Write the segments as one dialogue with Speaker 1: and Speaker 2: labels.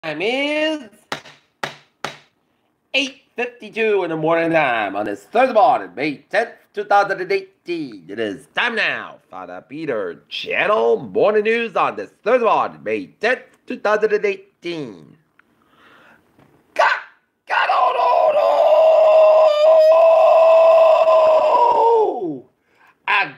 Speaker 1: Time is 8:52 in the morning time on this Thursday morning, May 10th, 2018. It is time now for the Peter Channel Morning News on this Thursday morning, May 10th, 2018.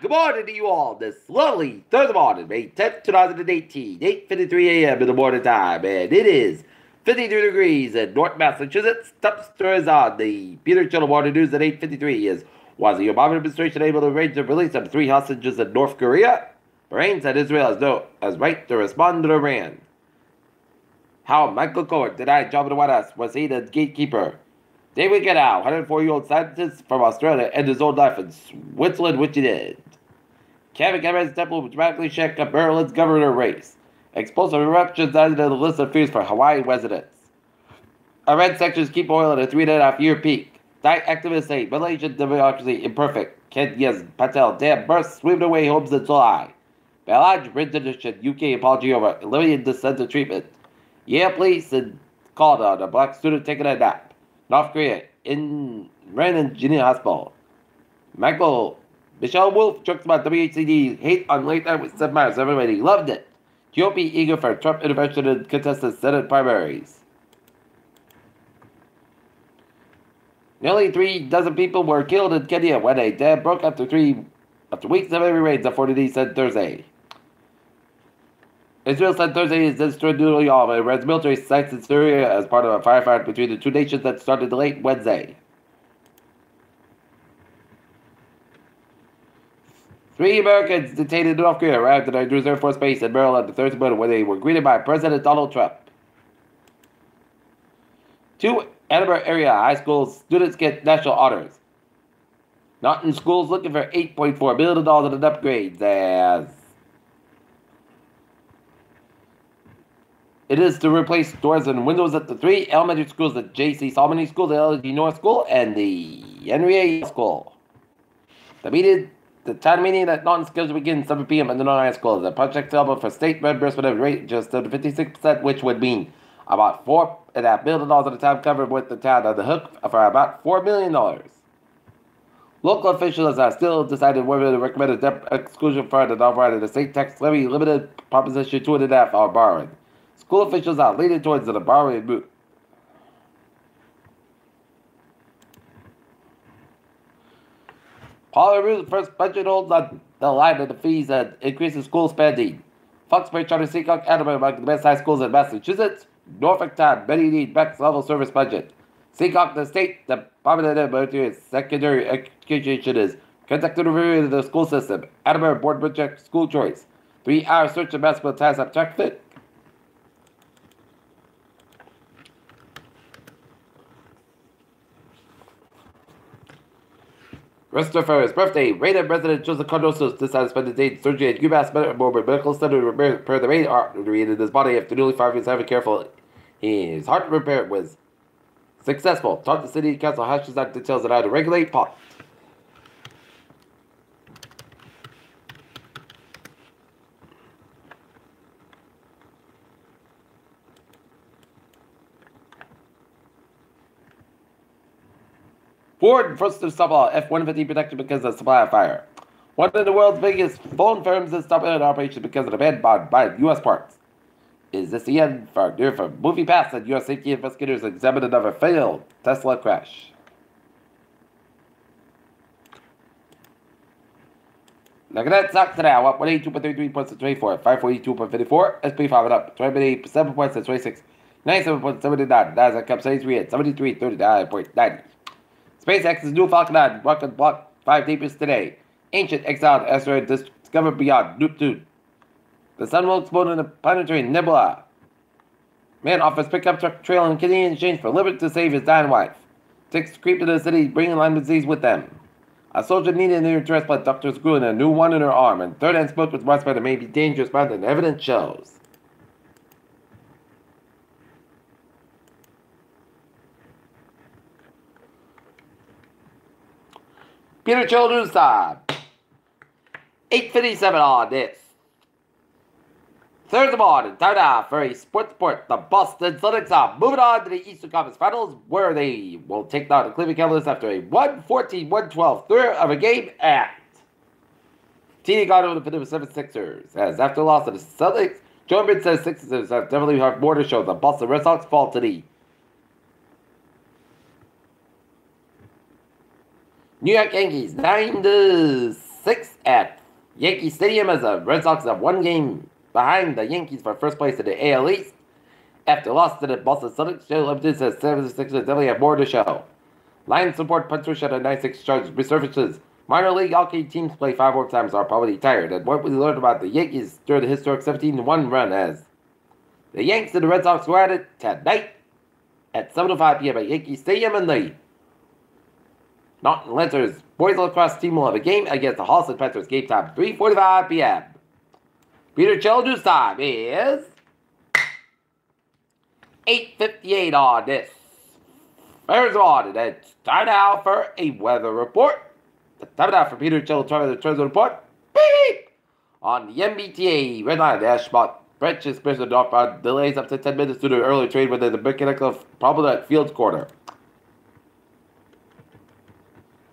Speaker 1: Good morning to you all this lovely Thursday morning, May 10th, 2018, 8:53 a.m. in the morning time, and it is 52 degrees in North Massachusetts. Temperatures on the Peter Channel Morning News at 8:53 is, was the Obama administration able to arrange the release of 3 hostages in North Korea? Bahrain said Israel has right to respond to Iran. How Michael Cohen denied job in the White House, was he the gatekeeper? David Goodall, 104-year-old scientist from Australia, ended his own life in Switzerland, which he did. Kevin Cameron's temple will dramatically shake up Maryland's governor race. Explosive eruptions added to the list of fears for Hawaii residents. Iran sections keep oil at a 3.5-year peak. Diet activists say Malaysian democracy imperfect. Kenya's Patel dam burst, sweeping away homes in July. Balaj rendition UK apology over Libyan dissent treatment. Yale police called on a black student taking a nap. North Korea ran in Geneva Hospital. Michelle Wolf jokes about WHCD hate on late night with Seth Meyers. Everybody loved it. GOP eager for Trump intervention in contested Senate primaries. Nearly 3 dozen people were killed in Kenya when a dam broke after weeks of heavy rains, authorities said Thursday. Israel said Thursday is destroyed nearly all of Iran's military sites in Syria as part of a firefight between the two nations that started late Wednesday. 3 Americans detained in North Korea arrived at Andrews Air Force Base in Maryland on Thursday morning, where they were greeted by President Donald Trump. 2 Edinburgh area high school students get national honors. Norton schools looking for $8.4 million in upgrades as it is to replace doors and windows at the 3 elementary schools, the J.C. Solomon School, the L.G. North School, and the Henry A. School. The town meeting at Norton scheduled to begin 7 p.m. at the Norton High School. The project available for state reimbursement rate just to 56%, which would mean about $4.5 million at the time, covered with the town on the hook for about $4 million. Local officials are still deciding whether to recommend a debt exclusion fund and override the state tax levy limited Proposition 2.5 or borrowing. School officials are leaning towards the borrowing route. Paula Root's first budget holds on the line of the fees and increases school spending. Foxbury Charter Seacock Edinburgh among the best high schools in Massachusetts. Norfolk Town, many need next level service budget. Seacock, the state Department of Secondary Education is conducting a review of the school system. Edinburgh Board project school choice. 3-hour search and basketball ties up track fit. Christopher, his birthday, Raiden resident Joseph Cardoso decided to spend the day in surgery at UMass Medical Center to repair the main artery in his body after nearly 5 years having careful. His heart repair was successful. Taunton City Council hashes out details on how to regulate pot. Ford forced to stop all F-150 production because of supply fire. One of the world's biggest phone firms is stopping an operation because of the ban by U.S. parts. Is this the end for MoviePass and U.S. safety investigators examine another failed Tesla crash? Look at that stock today. I want 182.33 points at 24, 542.54, SP 5 up, 27 points at 26, 97.79, NASDAQ up 73 at 73.39.90. SpaceX's new Falcon 9 rocket block 5 deepest today. Ancient exiled asteroid discovered beyond Neptune. The sun will explode in a planetary nebula. Man offers pickup truck trail in Canadian exchange for liberty to save his dying wife. Ticks creep into the city, bringing Lyme disease with them. A soldier needed an ear transplant. Doctors grew in a new one in her arm, and third-hand smoke was widespread and may be dangerous more than evidence shows. Peter Children's time. 8:57 on this third of the morning, time now for a sports report. The Boston Celtics are moving on to the Eastern Conference Finals, where they will take down the Cleveland Cavaliers after a 114-112 third of a game at TD Garden for the 76ers. As after the loss of the Celtics, Joe Embiid says Sixers have definitely have more to show. The Boston Red Sox fall to the New York Yankees 9-6 at Yankee Stadium, as the Red Sox have one game behind the Yankees for first place in the AL East. After loss to the Boston Celtics, Joe Embiid says 76ers definitely have more to show. Lions support punch rush at a 9-6 charge resurfaces. Minor league hockey teams play 5 overtimes are probably tired. And what we learned about the Yankees during the historic 17-1 run, as the Yanks and the Red Sox were at it tonight at 7:05 p.m. at Yankee Stadium, and the Norton Lancers boys lacrosse team will have a game against the Halston Panthers. Game time 3:45 p.m. Peter Childress time is 8:58 on this Thursday morning. It's time now for a weather report. The time now for Peter Childress' weather report. Beep! On the MBTA red line, the Ashmont Branch is special northbound delays up to 10 minutes due to early train within the mechanical problem at Fields Corner.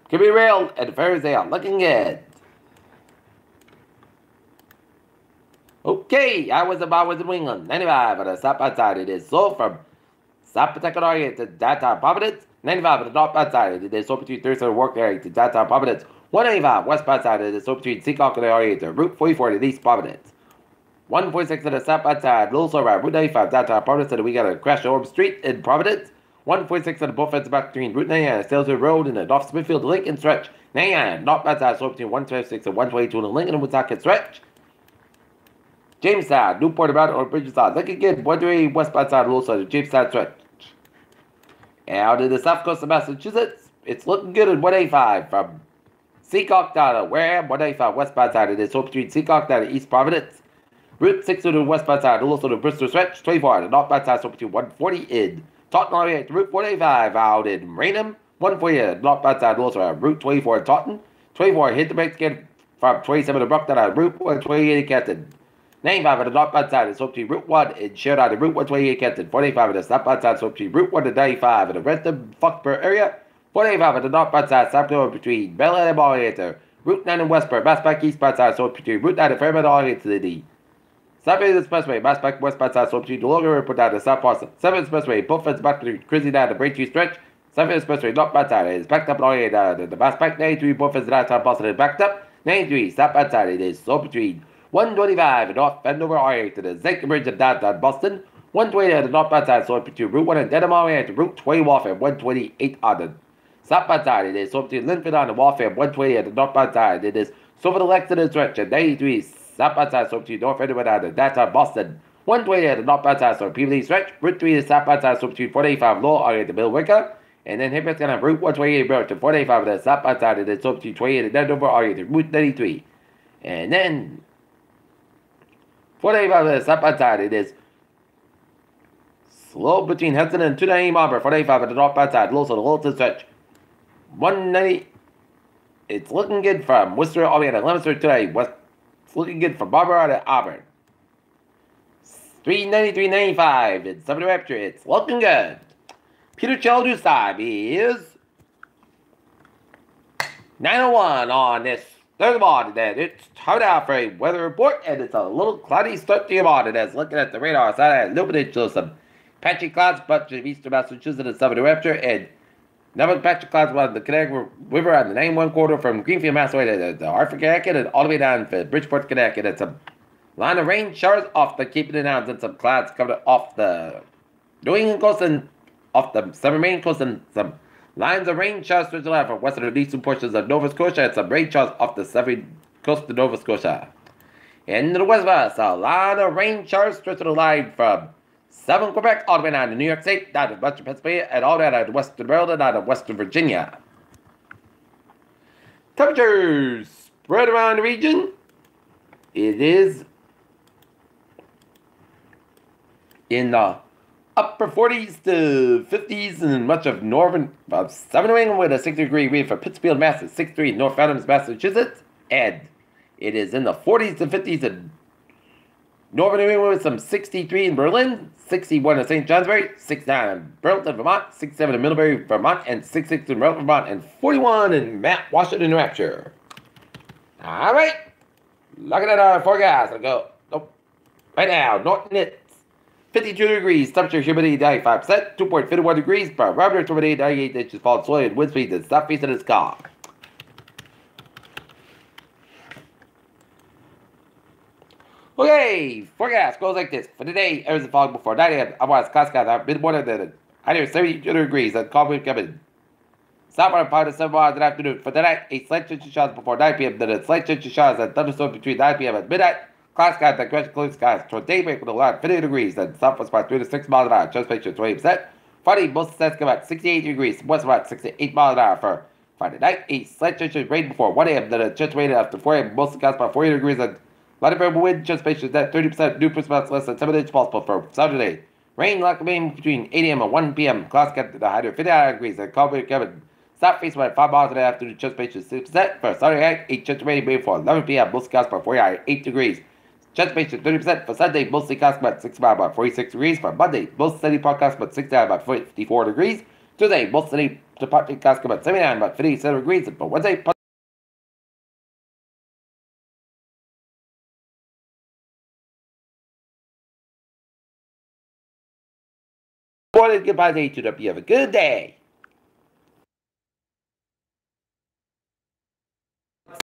Speaker 1: Can be railed and Thursday are looking good. Okay, I was about with New England, 95 on the southbound side. It is so from South Pawtucket area to downtown Providence, 95 on the northbound side. It is so between Thursday and Work area to downtown Providence, 195 westbound side. It is so between Seacock area to Route 44 to East Providence. 146 on the southbound side, Little Slow Route, Route 95 downtown Providence, and we got a crash on Orm Street in Providence. 146 on the both ends back between Route 99 and Salesville Road in the North Smithfield Lincoln stretch. 99 northbound side, so between 126 and 122 in the Lincoln and Woonsocket stretch. Jamestown, Newport about or Bridgetown. Looking good. 138 westbound side, Little Slow, Jamestown stretch. Out in the south coast of Massachusetts, it's looking good at 185 from Seacock down to Wareham. 185 westbound side, it is so between Seacock down to East Providence. Route 6 to the westbound side, Little Slow to Bristol stretch. 24 on the northbound side, so between 140 in Taunton area to Route 485 out in Raynham. 140 northbound side, Little Slow, Route 24 in Taunton. 24 hit the brakes again from 27 to Brockton on Route 128 in Canton. 95 on the northbound side is between Route 1 in Sheridan to Route 128 Canton. 45 on the southbound side is between Route 1 to 95 in the Rentham, Foxborough area. 45 on the northbound side, southbound between Bel Air and Marietta. Route 9 in Westborough, Massback eastbound side, so between Route 9 and Fairmont area to the Southfield Expressway, Massback westbound side, so between the Logan River down to South Boston. 7 Expressway, both ends back between Crizzy down to Braintree stretch. 7 Expressway, northbound side is backed up all the way down to the Massback. 93 both ends downtown Boston is backed up. 93 southbound side, it is so between 125 and North Andover area to the Zinc Bridge of downtown Boston. 120 on the northbound side, so between Route 1 and Dedham area to Route 20 Waltham. 128 on the southbound side, it is so between Linford on the Waltham. 120 on the northbound side, it is so for the Lexington stretch. And 93 southbound side, so between North Andover on the downtown Boston. 120 on the northbound side, so Peabody stretch. Route 3 is southbound side, so between 485 Lowell area to Mill Wicker. And then Hipper's gonna have Route 128 Road to 485 on the southbound side, and then so between 28 and Andover area to Route 93. And then 485 on the southbound side, it is slow between Hudson and 290 Marlboro. 485 on the northbound side, low so the Littleton stretch. 190, it's looking good from Worcester all the way to Leominster today. It's looking good from Marlboro to Auburn. 390, 395 in Summer New Hampshire, it's looking good. Peter Childress time is 9:01 on this Thursday morning. And it's time now for a weather report, and it's a little cloudy start to your morning. As looking at the radar side, illuminated shows some patchy clouds, but of eastern Massachusetts and Southern New Hampshire, and number of patchy clouds on the Connecticut River on the 91 corridor from Greenfield, Massachusetts, to Hartford, Connecticut, and all the way down to Bridgeport, Connecticut. And some line of rain showers off the Cape and Downs, and some clouds coming off the New England coast and off the southern Maine coast, and some lines of rain showers to the left from western and eastern portions of Nova Scotia, and some rain showers off the southern coast of Nova Scotia. And to the west, a lot of rain showers to the line from southern Quebec all the way down to New York State, down to western Pennsylvania, and all the way down to western Maryland, down to western Virginia. Temperatures spread around the region. It is in the upper 40s to 50s in much of northern southern New England, with a 60-degree wind for Pittsfield, Mass. 63 North Adams, Massachusetts, and it is in the 40s to 50s in Northern New England with some 63 in Berlin, 61 in St. Johnsbury, 69 in Burlington, Vermont, 67 in Middlebury, Vermont, and 66 in Rutland, Vermont, and 41 in Mount Washington, New Hampshire. All right. Looking at our forecast. I'll go. Nope. Right now, Norton it's 52 degrees, temperature, humidity 95%, 2.51 degrees, barometer, humidity 98 inches, falling slowly, and wind speed is southeast of the sky. Okay, forecast goes like this. For today, Arizona fog before 9 a.m. Otherwise, classified mid-morning at higher 72 degrees and calm wind coming. Southward 5 to 7 miles in the afternoon. For tonight, a slight chance of showers before 9 p.m. Then a slight chance of showers and thunderstorms between 9 p.m. and midnight. Cloud skies and gradually clear skies. Toward daybreak with a line 50 degrees and southwest by 3 to 6 miles an hour. Chance of 20%. Friday, most skies come at 68 degrees. West about 68 miles an hour for Friday night. A slight chance of rain before 1 a.m. Then a chance of rain after 4 a.m. Most skies by 40 degrees and light variable wind. Chance of at 30%. New percent less than 7 inches possible for Saturday. Rain likely between 8 a.m. and 1 p.m. Clouds get to the height of 59 degrees and calm wind coming. Southeast wind 5 miles an hour after the chance of 6%. For Saturday night, a chance of rain before 11 p.m. Most skies by 48 degrees. Chance of 30%. For Sunday, mostly clouds about 6 miles by 46 degrees. For Monday, most sunny podcast about 69 by 54 degrees. Tuesday, most sunny partly clouds about 79 by 57 degrees. And for Wednesday, morning, goodbye day to the. You have a good day.